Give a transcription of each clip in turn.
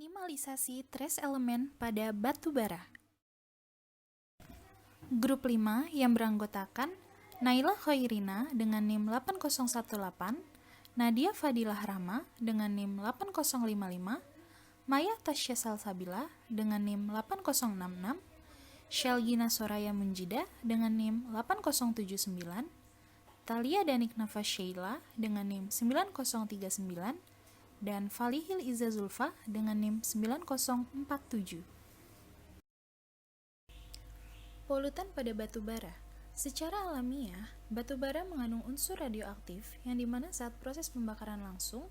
Minimalisasi trace elemen pada batu bara. Grup 5 yang beranggotakan Naila Khairina dengan NIM 8018, Nadia Fadilah Rama dengan NIM 8055, Maya Tasya Salsabila dengan NIM 8066, Shelgina Soraya Munjida dengan NIM 8079, Talia Danik Nafas Sheila dengan NIM 9039, dan Falihil Iza Zulfa dengan NIM 9047. Polutan pada batu bara. Secara alamiah, batu bara mengandung unsur radioaktif yang dimana saat proses pembakaran langsung,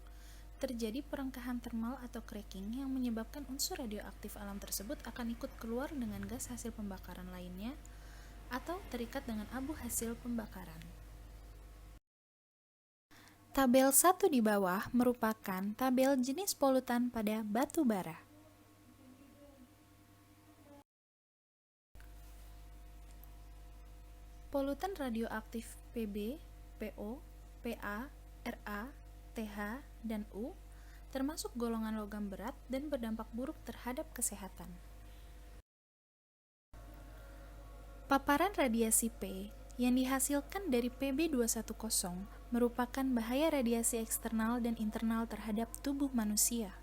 terjadi perengkahan termal atau cracking yang menyebabkan unsur radioaktif alam tersebut akan ikut keluar dengan gas hasil pembakaran lainnya atau terikat dengan abu hasil pembakaran. Tabel 1 di bawah merupakan tabel jenis polutan pada batu bara. Polutan radioaktif Pb, Po, Pa, Ra, Th, dan U termasuk golongan logam berat dan berdampak buruk terhadap kesehatan. Paparan radiasi P yang dihasilkan dari Pb210 merupakan bahaya radiasi eksternal dan internal terhadap tubuh manusia.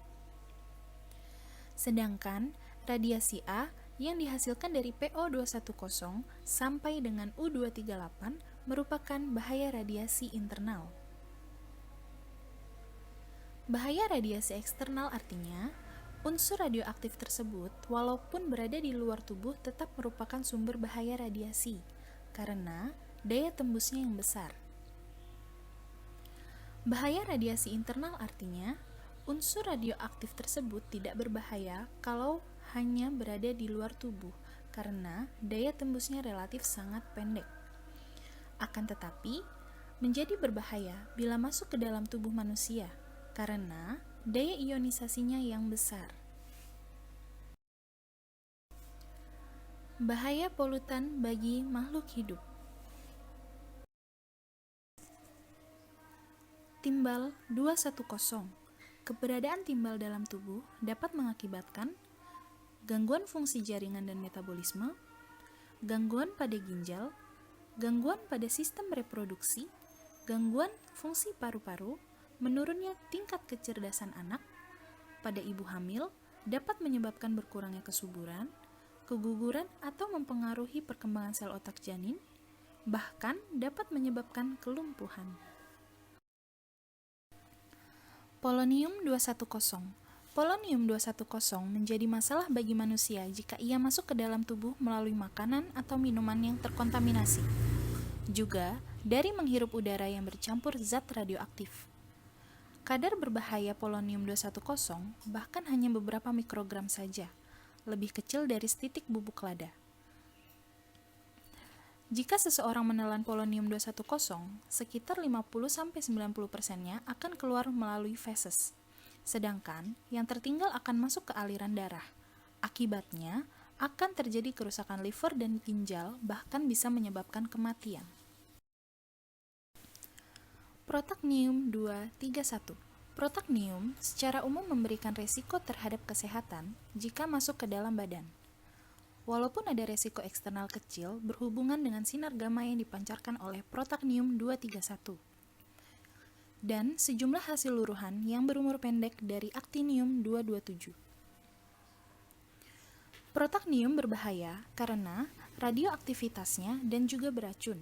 Sedangkan radiasi A yang dihasilkan dari PO210 sampai dengan U238 merupakan bahaya radiasi internal. Bahaya radiasi eksternal artinya unsur radioaktif tersebut walaupun berada di luar tubuh tetap merupakan sumber bahaya radiasi karena daya tembusnya yang besar. Bahaya radiasi internal artinya unsur radioaktif tersebut tidak berbahaya kalau hanya berada di luar tubuh karena daya tembusnya relatif sangat pendek. Akan tetapi, menjadi berbahaya bila masuk ke dalam tubuh manusia karena daya ionisasinya yang besar. Bahaya polutan bagi makhluk hidup. Timbal 210. Keberadaan timbal dalam tubuh dapat mengakibatkan gangguan fungsi jaringan dan metabolisme, gangguan pada ginjal, gangguan pada sistem reproduksi, gangguan fungsi paru-paru, menurunnya tingkat kecerdasan anak, pada ibu hamil dapat menyebabkan berkurangnya kesuburan, keguguran atau mempengaruhi perkembangan sel otak janin, bahkan dapat menyebabkan kelumpuhan. Polonium-210. Polonium-210 menjadi masalah bagi manusia jika ia masuk ke dalam tubuh melalui makanan atau minuman yang terkontaminasi. Juga dari menghirup udara yang bercampur zat radioaktif. Kadar berbahaya polonium-210 bahkan hanya beberapa mikrogram saja, lebih kecil dari setitik bubuk lada. Jika seseorang menelan polonium-210, sekitar 50-90%-nya akan keluar melalui feses, sedangkan yang tertinggal akan masuk ke aliran darah. Akibatnya, akan terjadi kerusakan liver dan ginjal, bahkan bisa menyebabkan kematian. Protaknium-231. Protaknium secara umum memberikan resiko terhadap kesehatan jika masuk ke dalam badan. Walaupun ada resiko eksternal kecil berhubungan dengan sinar gamma yang dipancarkan oleh protaknium-231 dan sejumlah hasil luruhan yang berumur pendek dari aktinium-227. Protaknium berbahaya karena radioaktivitasnya dan juga beracun.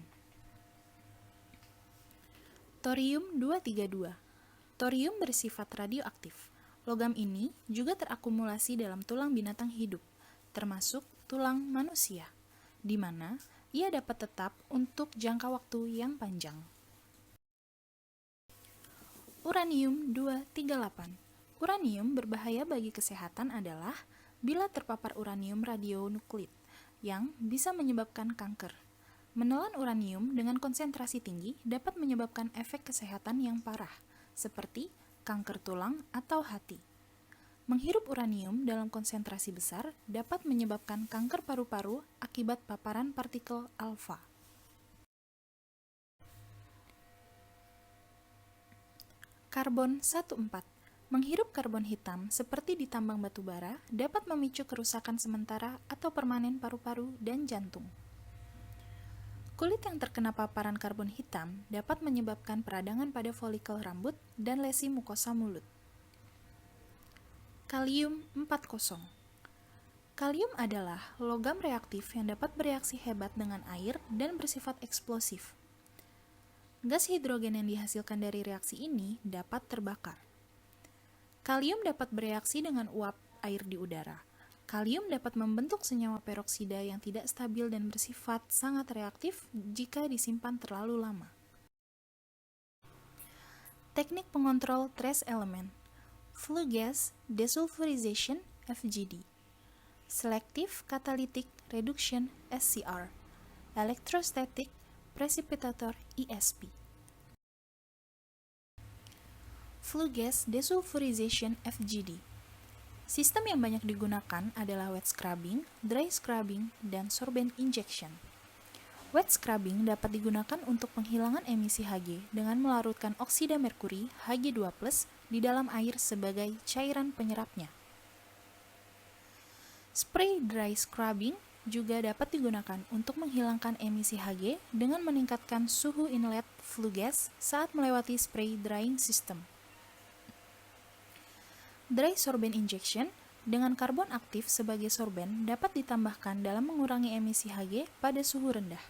Thorium-232. Thorium bersifat radioaktif. Logam ini juga terakumulasi dalam tulang binatang hidup, termasuk tulang manusia, di mana ia dapat tetap untuk jangka waktu yang panjang. Uranium-238. Uranium berbahaya bagi kesehatan adalah bila terpapar uranium radionuklit yang bisa menyebabkan kanker. Menelan uranium dengan konsentrasi tinggi dapat menyebabkan efek kesehatan yang parah, seperti kanker tulang atau hati. Menghirup uranium dalam konsentrasi besar dapat menyebabkan kanker paru-paru akibat paparan partikel alfa. Karbon 14. Menghirup karbon hitam seperti di tambang batu bara dapat memicu kerusakan sementara atau permanen paru-paru dan jantung. Kulit yang terkena paparan karbon hitam dapat menyebabkan peradangan pada folikel rambut dan lesi mukosa mulut. Kalium 40. Kalium adalah logam reaktif yang dapat bereaksi hebat dengan air dan bersifat eksplosif. Gas hidrogen yang dihasilkan dari reaksi ini dapat terbakar. Kalium dapat bereaksi dengan uap air di udara. Kalium dapat membentuk senyawa peroksida yang tidak stabil dan bersifat sangat reaktif jika disimpan terlalu lama. Teknik pengontrol trace element. Flue gas desulfurization (FGD), Selective Catalytic Reduction (SCR), Electrostatic Precipitator (ESP). Flue gas desulfurization (FGD). Sistem yang banyak digunakan adalah wet scrubbing, dry scrubbing, dan sorbent injection. Wet scrubbing dapat digunakan untuk penghilangan emisi Hg dengan melarutkan oksida merkuri Hg2+ di dalam air sebagai cairan penyerapnya. Spray dry scrubbing juga dapat digunakan untuk menghilangkan emisi Hg dengan meningkatkan suhu inlet flue gas saat melewati spray drying system. Dry sorbent injection dengan karbon aktif sebagai sorben dapat ditambahkan dalam mengurangi emisi Hg pada suhu rendah.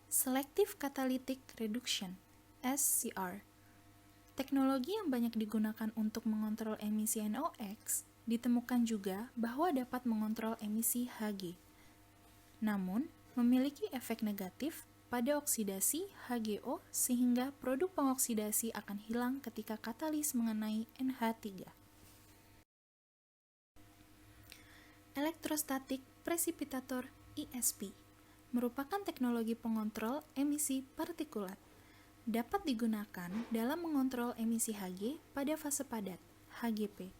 Selective Catalytic Reduction (SCR). Teknologi yang banyak digunakan untuk mengontrol emisi NOx ditemukan juga bahwa dapat mengontrol emisi Hg. Namun, memiliki efek negatif pada oksidasi HGO sehingga produk pengoksidasi akan hilang ketika katalis mengenai NH3. Electrostatic Precipitator (ESP) merupakan teknologi pengontrol emisi partikulat. Dapat digunakan dalam mengontrol emisi Hg pada fase padat (HGP)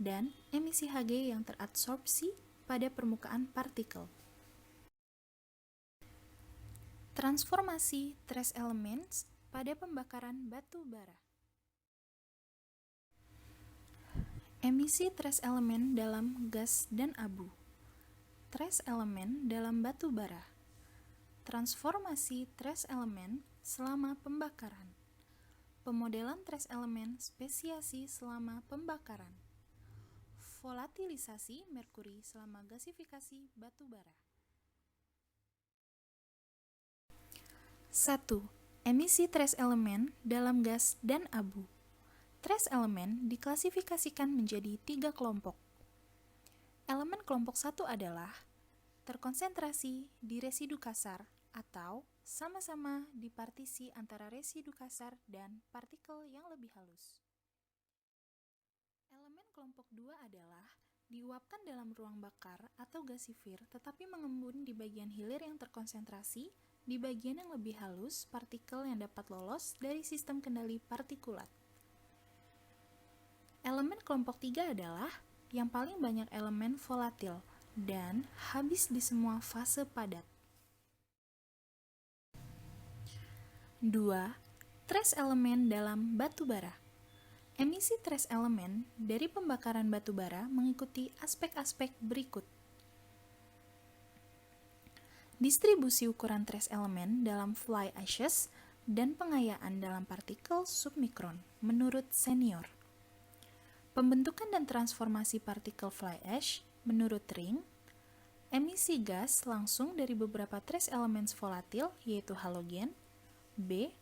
dan emisi Hg yang teradsorpsi pada permukaan partikel. Transformasi trace elements pada pembakaran batu bara. Emisi trace element dalam gas dan abu. Trace element dalam batu bara. Transformasi trace element selama pembakaran. Pemodelan trace element spesiasi selama pembakaran. Volatilisasi merkuri selama gasifikasi batu bara. 1. Emisi trace element dalam gas dan abu. Trace element diklasifikasikan menjadi 3 kelompok. Elemen kelompok 1 adalah terkonsentrasi di residu kasar atau sama-sama di partisi antara residu kasar dan partikel yang lebih halus. Elemen kelompok 2 adalah diuapkan dalam ruang bakar atau gasifir tetapi mengembun di bagian hilir yang terkonsentrasi di bagian yang lebih halus partikel yang dapat lolos dari sistem kendali partikulat. Elemen kelompok 3 adalah yang paling banyak elemen volatil dan habis di semua fase padat. 2. Trace element dalam batu bara. Emisi trace element dari pembakaran batu bara mengikuti aspek-aspek berikut. Distribusi ukuran trace element dalam fly ashes dan pengayaan dalam partikel submikron menurut senior. Pembentukan dan transformasi partikel fly ash menurut ring. Emisi gas langsung dari beberapa trace elements volatil yaitu halogen, B,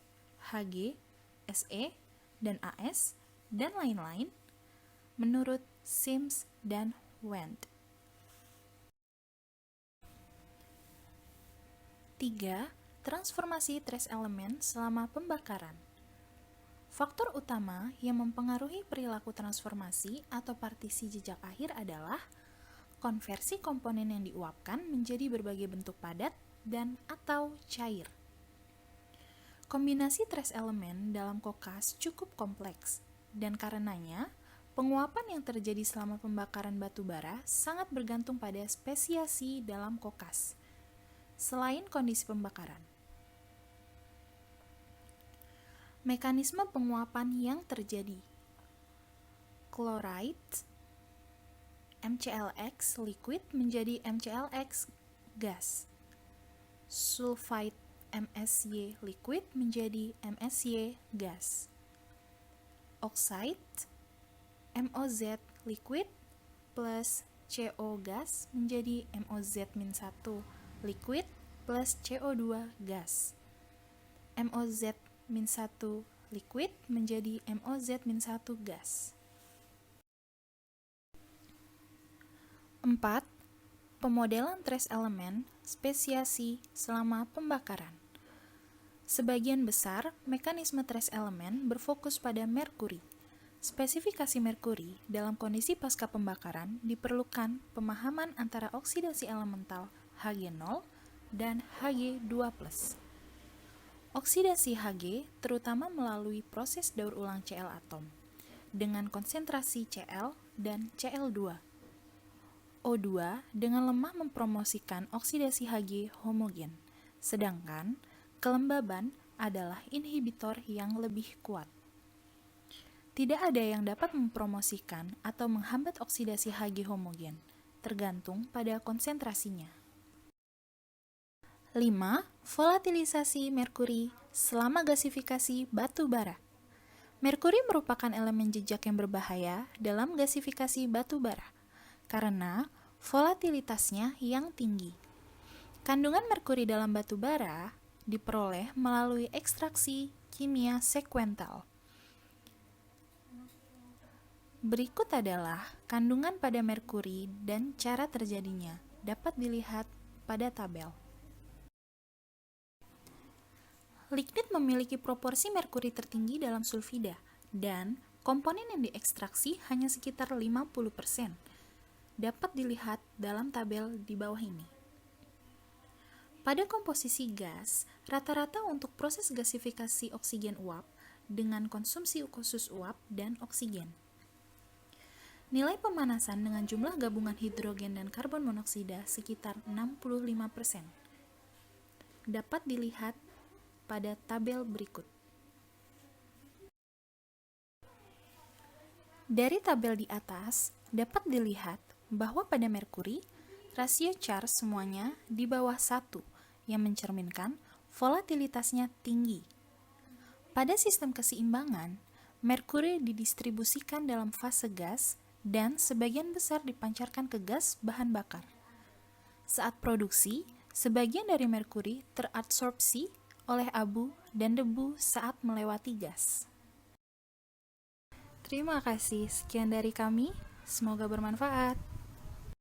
Hg, Se, dan As, dan lain-lain menurut Sims dan Wendt. 3. Transformasi trace element selama pembakaran. Faktor utama yang mempengaruhi perilaku transformasi atau partisi jejak akhir adalah konversi komponen yang diuapkan menjadi berbagai bentuk padat dan atau cair. Kombinasi trace element dalam kokas cukup kompleks, dan karenanya penguapan yang terjadi selama pembakaran batu bara sangat bergantung pada spesiasi dalam kokas. Selain kondisi pembakaran, Mekanisme penguapan yang terjadi. Chloride MClX liquid menjadi MClX gas. Sulfide MsY liquid menjadi MsY gas. Oxide MoZ liquid plus CO gas menjadi MoZ-1 liquid plus CO2 gas. MoZ-1 liquid menjadi MoZ-1 gas. 4. Pemodelan trace elemen spesiasi selama pembakaran. Sebagian besar mekanisme trace elemen berfokus pada merkuri. Spesifikasi merkuri dalam kondisi pasca pembakaran diperlukan pemahaman antara oksidasi elemental Hg0 dan Hg2+. Oksidasi Hg terutama melalui proses daur ulang Cl atom dengan konsentrasi Cl dan Cl2. O2 dengan lemah mempromosikan oksidasi Hg homogen, sedangkan kelembaban adalah inhibitor yang lebih kuat. Tidak ada yang dapat mempromosikan atau menghambat oksidasi Hg homogen, tergantung pada konsentrasinya. 5. Volatilisasi merkuri selama gasifikasi batu bara. Merkuri merupakan elemen jejak yang berbahaya dalam gasifikasi batu bara, karena volatilitasnya yang tinggi. Kandungan merkuri dalam batu bara diperoleh melalui ekstraksi kimia sekuental. Berikut adalah kandungan pada merkuri dan cara terjadinya, dapat dilihat pada tabel. Lignit memiliki proporsi merkuri tertinggi dalam sulfida, dan komponen yang diekstraksi hanya sekitar 50%. Dapat dilihat dalam tabel di bawah ini. Pada komposisi gas, rata-rata untuk proses gasifikasi oksigen uap dengan konsumsi khusus uap dan oksigen. Nilai pemanasan dengan jumlah gabungan hidrogen dan karbon monoksida sekitar 65%. Dapat dilihat pada tabel berikut. Dari tabel di atas, dapat dilihat bahwa pada merkuri, rasio charge semuanya di bawah 1 yang mencerminkan volatilitasnya tinggi. Pada sistem keseimbangan, merkuri didistribusikan dalam fase gas dan sebagian besar dipancarkan ke gas bahan bakar. Saat produksi, sebagian dari merkuri terabsorpsi oleh abu dan debu saat melewati gas. Terima kasih, sekian dari kami. Semoga bermanfaat.